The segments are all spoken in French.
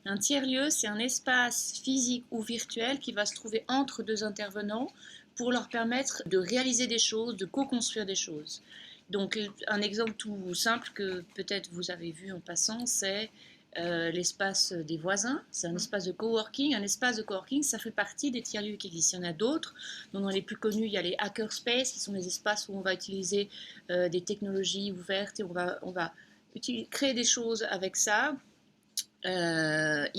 Un tiers-lieu, c'est un espace physique ou virtuel qui va se trouver entre deux intervenants pour leur permettre de réaliser des choses, de co-construire des choses. Donc un exemple tout simple que peut-être vous avez vu en passant, c'est l'espace des voisins. C'est un espace de coworking. Un espace de coworking, ça fait partie des tiers-lieux qui existent. Il y en a d'autres. Dans les plus connus, il y a les hackerspaces, qui sont des espaces où on va utiliser des technologies ouvertes et on va créer des choses avec ça. Même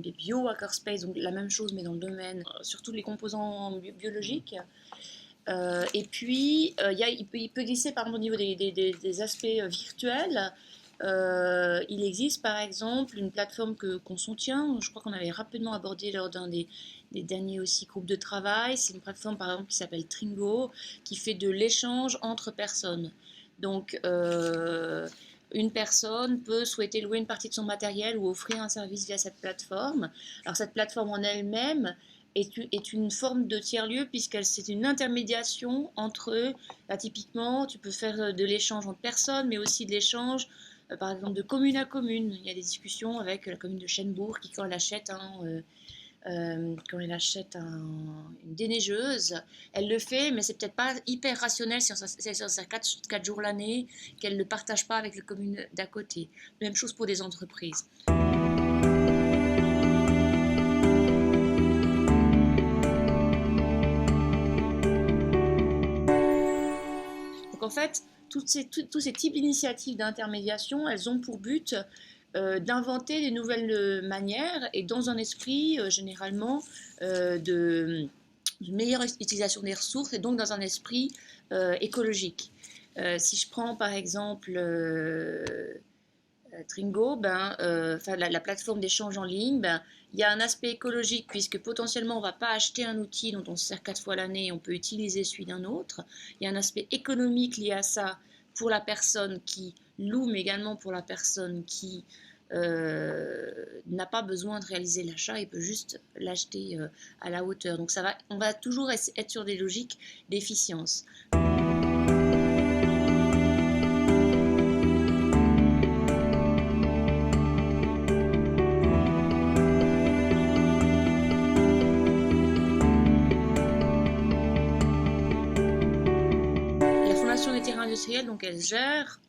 des bio-hackerspace, donc la même chose mais dans le domaine, surtout les composants biologiques. Et puis, il peut glisser par exemple au niveau des aspects virtuels. Il existe par exemple une plateforme qu'on soutient, je crois qu'on avait rapidement abordé lors d'un des derniers aussi groupes de travail. C'est une plateforme par exemple qui s'appelle Tringo, qui fait de l'échange entre personnes. Donc, une personne peut souhaiter louer une partie de son matériel ou offrir un service via cette plateforme. Alors cette plateforme en elle-même est une forme de tiers-lieu puisqu'elle c'est une intermédiation entre, là, typiquement, tu peux faire de l'échange entre personnes, mais aussi de l'échange, par exemple, de commune à commune. Il y a des discussions avec la commune de Chênebourg qui, quand elle achète une déneigeuse, elle le fait, mais c'est peut-être pas hyper rationnel si c'est sur 4 jours l'année, qu'elle ne le partage pas avec les communes d'à côté. Même chose pour des entreprises. Donc en fait, tous ces types d'initiatives d'intermédiation, elles ont pour but d'inventer des nouvelles manières et dans un esprit généralement de meilleure utilisation des ressources et donc dans un esprit écologique. Si je prends par exemple Tringo, la plateforme d'échange en ligne, il y a un aspect écologique puisque potentiellement on ne va pas acheter un outil dont on se sert 4 fois l'année et on peut utiliser celui d'un autre. Il y a un aspect économique lié à ça pour la personne qui loue, mais également pour la personne qui n'a pas besoin de réaliser l'achat, il peut juste l'acheter à la hauteur. Donc on va toujours être sur des logiques d'efficience. La Fondation des terrains industriels, donc elle gère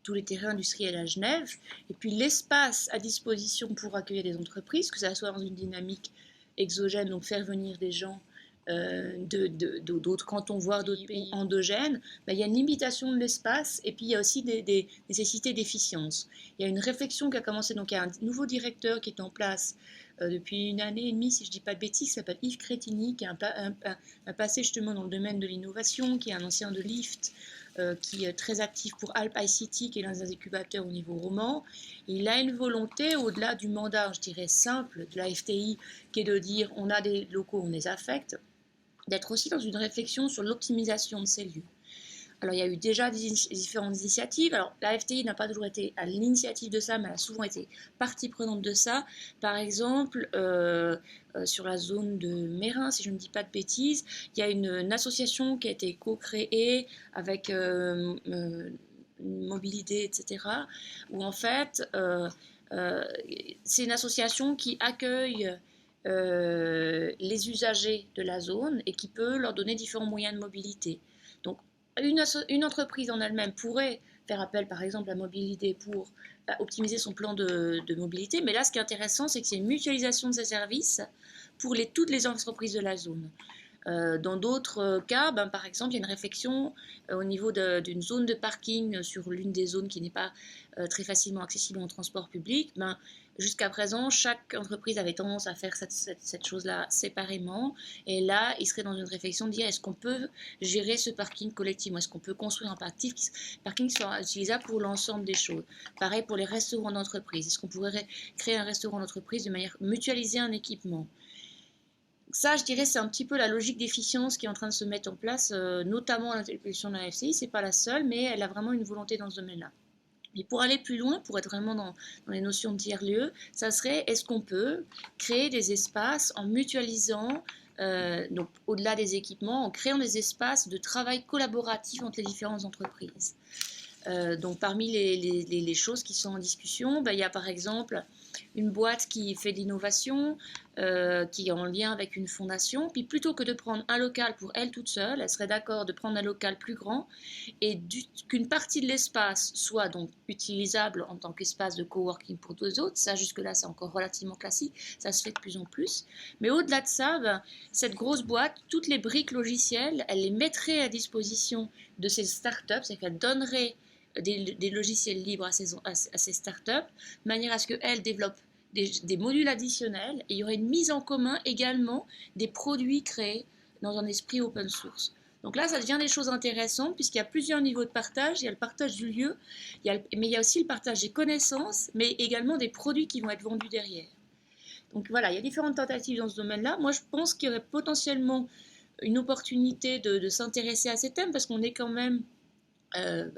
tous les terrains industriels à Genève, et puis l'espace à disposition pour accueillir des entreprises, que ça soit dans une dynamique exogène, donc faire venir des gens d'autres cantons, voire d'autres pays endogènes, il y a une limitation de l'espace et puis il y a aussi des nécessités d'efficience. Il y a une réflexion qui a commencé, donc il y a un nouveau directeur qui est en place depuis une année et demie, si je ne dis pas de bêtises, qui s'appelle Yves Crétini, qui a un passé justement dans le domaine de l'innovation, qui est un ancien de Lyft, qui est très actif pour Alp ICT, qui est l'un des incubateurs au niveau roman. Il a une volonté, au-delà du mandat, je dirais, simple de la FTI, qui est de dire on a des locaux, on les affecte, d'être aussi dans une réflexion sur l'optimisation de ces lieux. Alors, il y a eu déjà différentes initiatives. Alors, la FTI n'a pas toujours été à l'initiative de ça, mais elle a souvent été partie prenante de ça. Par exemple, sur la zone de Mérin, si je ne dis pas de bêtises, il y a une association qui a été co-créée avec Mobilité, etc., où en fait, c'est une association qui accueille les usagers de la zone et qui peut leur donner différents moyens de mobilité. Donc, une entreprise en elle-même pourrait faire appel par exemple à Mobilité pour optimiser son plan de mobilité, mais là ce qui est intéressant c'est que c'est une mutualisation de ces services pour toutes les entreprises de la zone. Dans d'autres cas, par exemple, il y a une réflexion au niveau d'une zone de parking sur l'une des zones qui n'est pas très facilement accessible en transport public. Jusqu'à présent, chaque entreprise avait tendance à faire cette chose-là séparément. Et là, il serait dans une réflexion de dire est-ce qu'on peut gérer ce parking collectivement? Est-ce qu'on peut construire un parking qui soit utilisable pour l'ensemble des choses? Pareil pour les restaurants d'entreprise. Est-ce qu'on pourrait créer un restaurant d'entreprise de manière mutualiser un équipement? Ça, je dirais, c'est un petit peu la logique d'efficience qui est en train de se mettre en place, notamment à l'impulsion de la FCI. C'est pas la seule, mais elle a vraiment une volonté dans ce domaine-là. Mais pour aller plus loin, pour être vraiment dans les notions de tiers-lieu, ça serait est-ce qu'on peut créer des espaces en mutualisant, donc au-delà des équipements, en créant des espaces de travail collaboratif entre les différentes entreprises. Donc parmi les choses qui sont en discussion, il y a par exemple une boîte qui fait de l'innovation, qui est en lien avec une fondation. Puis plutôt que de prendre un local pour elle toute seule, elle serait d'accord de prendre un local plus grand et qu'une partie de l'espace soit donc utilisable en tant qu'espace de coworking pour deux autres. Ça, jusque-là, c'est encore relativement classique. Ça se fait de plus en plus. Mais au-delà de ça, ben, cette grosse boîte, toutes les briques logicielles, elle les mettrait à disposition de ces startups, c'est qu'elle donnerait des logiciels libres à ces startups, de manière à ce qu'elles développent des modules additionnels, et il y aurait une mise en commun également des produits créés dans un esprit open source. Donc là, ça devient des choses intéressantes, puisqu'il y a plusieurs niveaux de partage. Il y a le partage du lieu, mais il y a aussi le partage des connaissances, mais également des produits qui vont être vendus derrière. Donc voilà, il y a différentes tentatives dans ce domaine-là. Moi, je pense qu'il y aurait potentiellement une opportunité de s'intéresser à ces thèmes, parce qu'on est quand même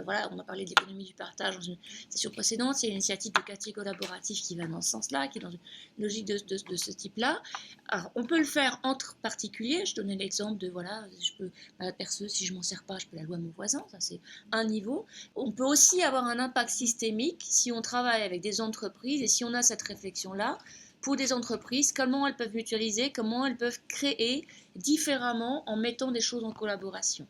voilà, on a parlé de l'économie du partage dans une session précédente. Il y a une initiative de quartier collaboratif qui va dans ce sens-là, qui est dans une logique de ce type-là. Alors, on peut le faire entre particuliers. Je donnais l'exemple de, voilà, je peux, ma perceuse, si je m'en sers pas, je peux la louer à mon voisin. Ça, c'est un niveau. On peut aussi avoir un impact systémique si on travaille avec des entreprises et si on a cette réflexion-là pour des entreprises, comment elles peuvent mutualiser, comment elles peuvent créer différemment en mettant des choses en collaboration.